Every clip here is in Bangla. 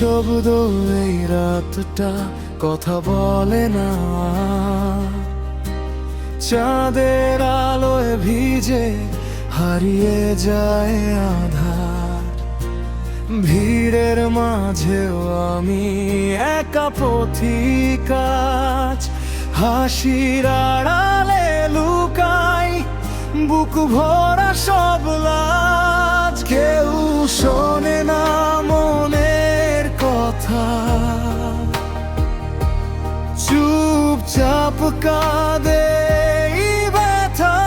নিঃশব্দ এই রাতটা কথা বলে না, চাঁদের আলোয় ভিজে হারিয়ে যায় আধার। ভিড়ের মাঝেও আমি একা পথিক আজ, হাসির আড়ালে লুকাই বুক ভরা সব লাজ। কেউ শোনে না মনের কথা, চুপচাপ কাঁদে এই ব্যথা।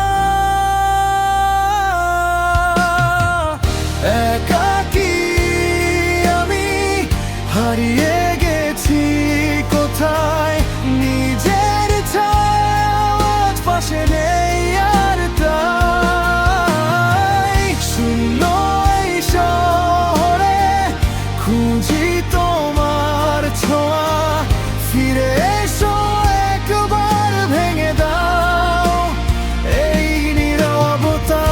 একাকী আমি হারিয়ে গেছি কোথায়, নিজের ছায়া পাশে নেই আর তাই। শূন্য এই শহরে খুঁজি তোমার ছোঁয়া, ফিরে এসো একবার ভেঙে দাও এই নীরবতা।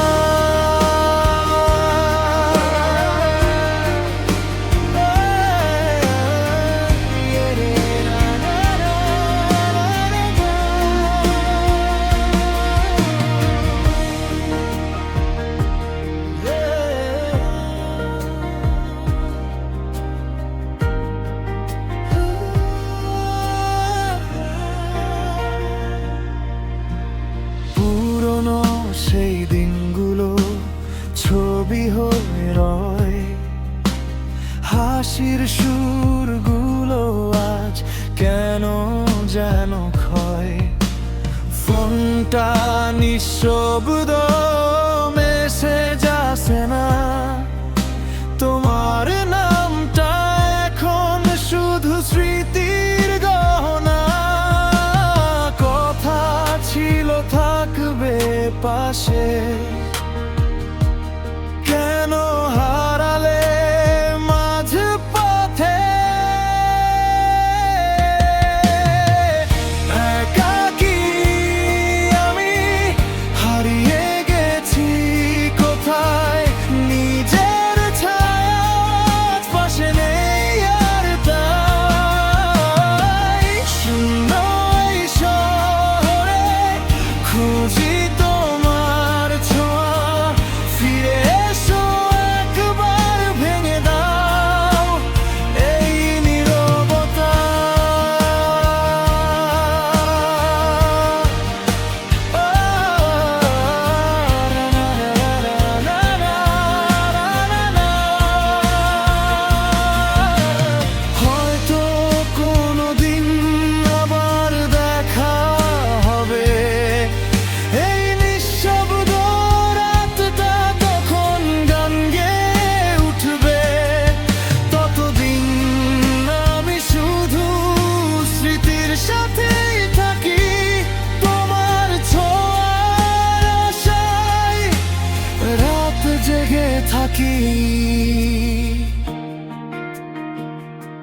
পুরনো সেই দিনগুলো ছবি হয়ে রয়, হাসির সুরগুলো আজ কেন যেন ক্ষয়। ফোনটা নিঃশব্দ, মেসেজ আসে না, তোমার নামটা এখন শুধু স্মৃতির গহনা। কথা ছিল থাকবে পাশে, কেন হারালে মাঝ পথে। একাকী আমি হারিয়ে গেছি কোথায়, নিজের ছায়া পাশে নেই আর তাই। শূন্য এই শহরে খুঁজি তোমার ছোঁয়া, ফিরে এসো একবার ভেঙে দাও এই নীরবতা। হয়তো কোনোদিন আবার দেখা হবে, এই নিঃশব্দ রাতটা তখন গান গেয়ে উঠবে। ততদিন আমি শুধু স্মৃতির সাথেই থাকি, তোমার ছোঁয়ার আশায় রাত জেগে থাকি।